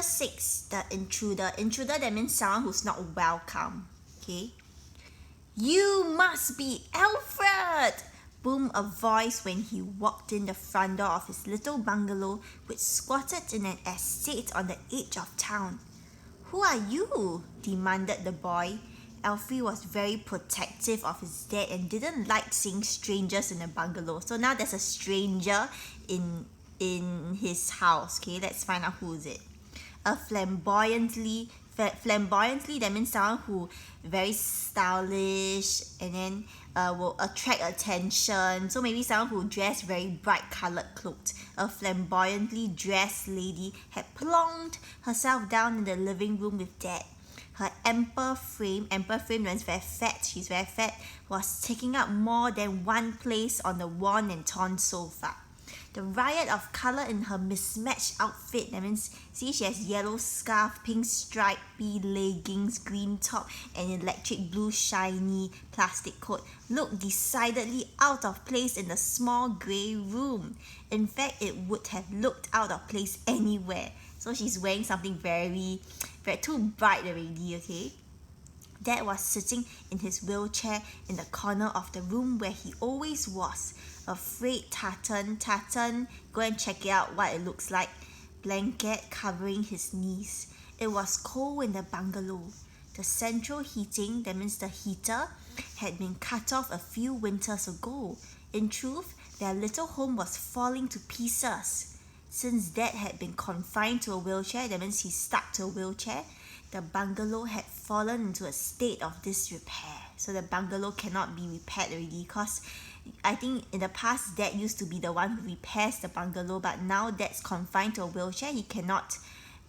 Chapter 6, The Intruder. Intruder, that means someone who's not welcome. Okay. You must be Alfred! Boomed a voice when he walked in the front door of his little bungalow, which squatted in an estate on the edge of town. Who are you? Demanded the boy. Alfie was very protective of his dad and didn't like seeing strangers in the bungalow. So now there's a stranger in his house. Okay, let's find out who is it. A flamboyantly, that means someone who very stylish and then will attract attention. So maybe someone who dressed very bright colored clothes. A flamboyantly dressed lady had plonked herself down in the living room with dad. Her ample frame means very fat, she's very fat, was taking up more than one place on the worn and torn sofa. The riot of colour in her mismatched outfit, that means, see, she has yellow scarf, pink stripy leggings, green top, and electric blue shiny plastic coat, looked decidedly out of place in the small grey room. In fact, it would have looked out of place anywhere. So she's wearing something very too bright already, okay? Dad was sitting in his wheelchair in the corner of the room where he always was. Afraid tartan, go and check it out what it looks like. Blanket covering his knees. It was cold in the bungalow. The central heating, that means the heater, had been cut off a few winters ago. In truth, their little home was falling to pieces. Since Dad had been confined to a wheelchair, that means he's stuck to a wheelchair, the bungalow had fallen into a state of disrepair. So the bungalow cannot be repaired already because I think in the past Dad used to be the one who repairs the bungalow, but now Dad's confined to a wheelchair, he cannot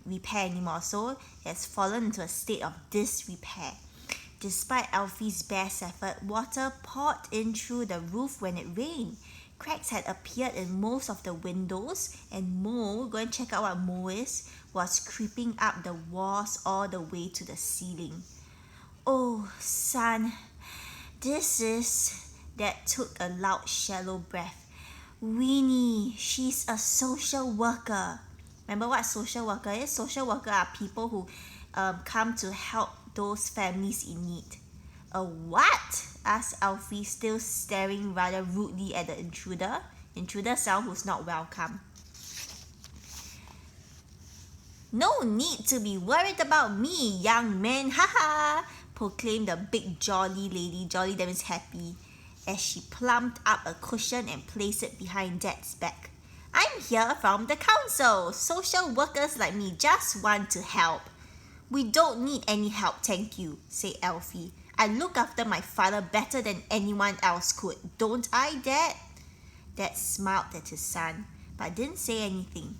repair anymore. So it has fallen into a state of disrepair. Despite Alfie's best effort, water poured in through the roof when it rained. Cracks had appeared in most of the windows, and mold, go and check out what mold is, was creeping up the walls all the way to the ceiling. Oh, son, this is... Dad took a loud, shallow breath. Winnie, she's a social worker. Remember what social worker is? Social worker are people who come to help those families in need. A what? Asked Alfie, still staring rather rudely at the intruder. Intruder sound who's not welcome. No need to be worried about me, young man, haha, proclaimed the big jolly lady, jolly that means happy, as she plumped up a cushion and placed it behind Dad's back. I'm here from the council. Social workers like me just want to help. We don't need any help, thank you, said Alfie. I look after my father better than anyone else could, don't I, Dad? Dad smiled at his son, but didn't say anything.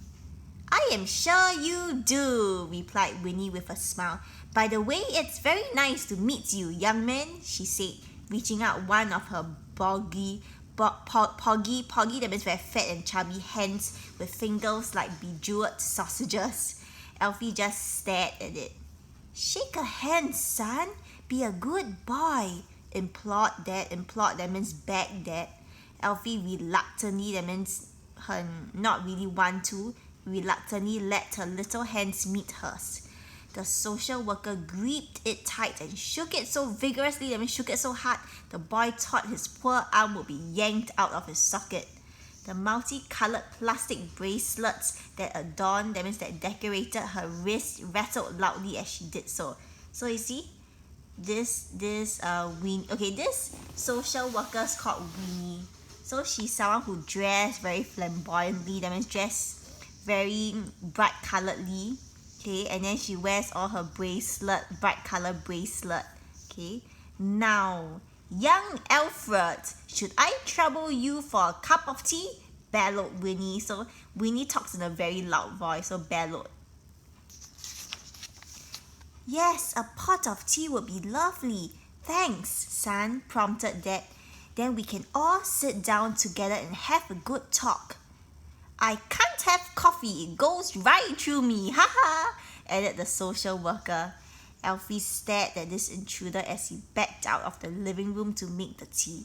I am sure you do, replied Winnie with a smile. By the way, it's very nice to meet you, young man, she said, reaching out one of her poggy, that means very fat and chubby hands with fingers like bejeweled sausages. Alfie just stared at it. Shake a hand, son. Be a good boy, implored Dad. Implored, that means begged Dad. Alfie reluctantly, that means her not really want to, reluctantly let her little hands meet hers. The social worker gripped it tight and shook it so vigorously, that means shook it so hard, the boy thought his poor arm would be yanked out of his socket. The multicolored plastic bracelets that adorned, that means that decorated her wrist, rattled loudly as she did so. So you see, this social worker is called Winnie. So she's someone who dressed very flamboyantly, that means dressed very bright coloredly, okay, and then she wears all her bracelet, bright colored bracelet, okay. Now, young Alfred, should I trouble you for a cup of tea? Bellowed Winnie. So Winnie talks in a very loud voice, so bellowed. Yes, a pot of tea would be lovely. Thanks, son, prompted Dad. Then we can all sit down together and have a good talk. I can't have coffee, it goes right through me, haha, added the social worker. Alfie stared at this intruder as he backed out of the living room to make the tea.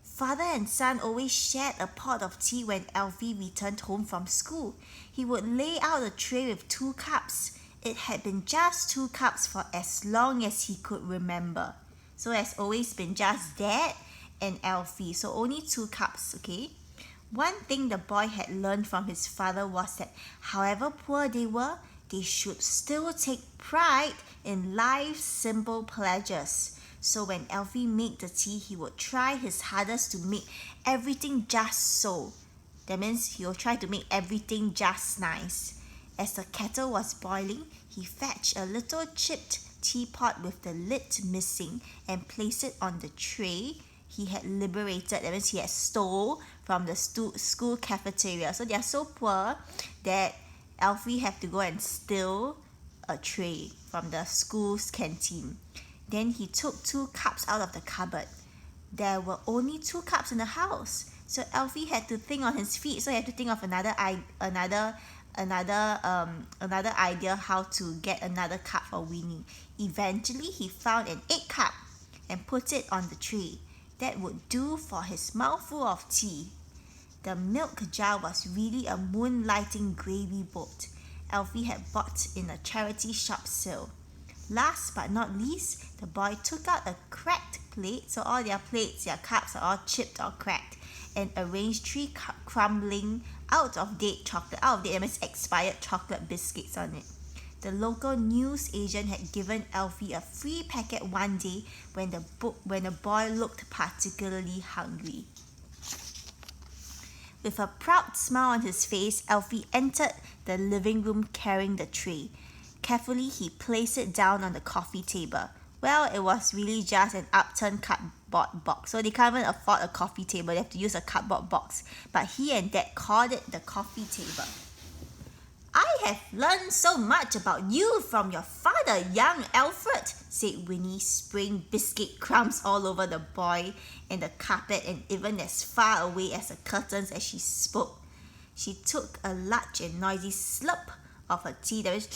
Father and son always shared a pot of tea when Alfie returned home from school. He would lay out a tray with 2 cups. It had been just 2 cups for as long as he could remember. So it has always been just Dad and Elfie. So only 2 cups, okay? One thing the boy had learned from his father was that however poor they were, they should still take pride in life's simple pleasures. So when Elfie made the tea, he would try his hardest to make everything just so. That means he will try to make everything just nice. As the kettle was boiling, he fetched a little chipped teapot with the lid missing and placed it on the tray he had liberated. That means he had stole from the school cafeteria. So they are so poor that Elfie had to go and steal a tray from the school's canteen. Then he took 2 cups out of the cupboard. There were only 2 cups in the house. So Elfie had to think on his feet. So he had to think of another idea how to get another cup for Winnie. Eventually, he found an 8 cup and put it on the tray. That would do for his mouthful of tea. The milk jar was really a moonlighting gravy boat Elfie had bought in a charity shop sale. Last but not least, the boy took out a cracked plate, so all their plates, their cups are all chipped or cracked, and arranged 3 crumbling out-of-date chocolate, out-of-date that means expired chocolate biscuits on it. The local news agent had given Elfie a free packet one day when the boy looked particularly hungry. With a proud smile on his face, Elfie entered the living room carrying the tray. Carefully, he placed it down on the coffee table. Well, it was really just an upturned cardboard box. So they can't even afford a coffee table. They have to use a cardboard box. But he and Dad called it the coffee table. I have learned so much about you from your father, young Alfred, said Winnie, spraying biscuit crumbs all over the boy and the carpet and even as far away as the curtains as she spoke. She took a large and noisy slurp of her tea, that is,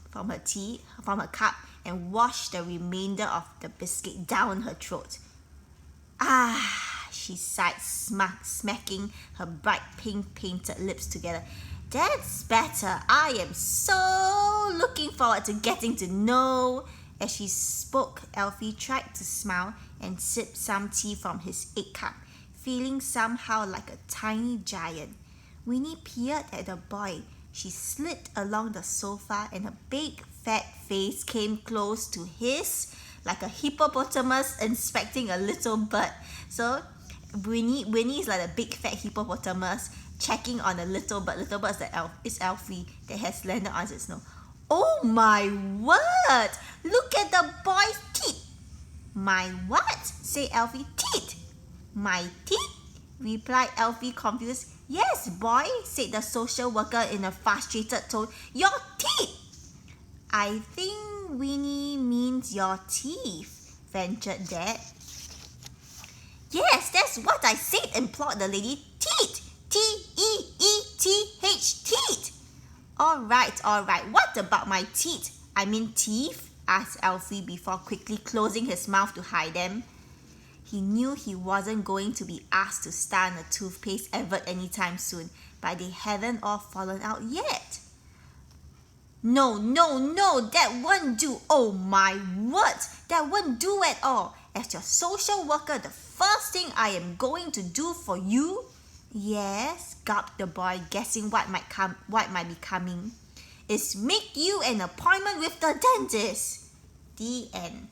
from her cup, and washed the remainder of the biscuit down her throat. Ah, she sighed, smacking her bright pink painted lips together. That's better. I am so looking forward to getting to know. As she spoke, Elfie tried to smile and sip some tea from his 8 cup, feeling somehow like a tiny giant. Winnie peered at the boy. She slid along the sofa and her big fat face came close to his like a hippopotamus inspecting a little bird. So Winnie is like a big fat hippopotamus checking on a little bird. Little bird is Elfie that has landed on its nose. Oh my word! Look at the boy's teeth. My what? Said Elfie. Teeth. My teeth? Replied Elfie confused. Yes, boy, said the social worker in a frustrated tone. Your teeth. I think Winnie means your teeth, ventured Dad. Yes, that's what I said, implored the lady. Teeth. T-E-E-T-H, teeth. All right. What about my teeth? I mean teeth, asked Elfie before quickly closing his mouth to hide them. He knew he wasn't going to be asked to star in a toothpaste advert anytime soon, but they hadn't all fallen out yet. No, that won't do. Oh my word, that won't do at all. As your social worker, the first thing I am going to do for you, yes, gulped the boy, guessing what might be coming, is make you an appointment with the dentist. The end.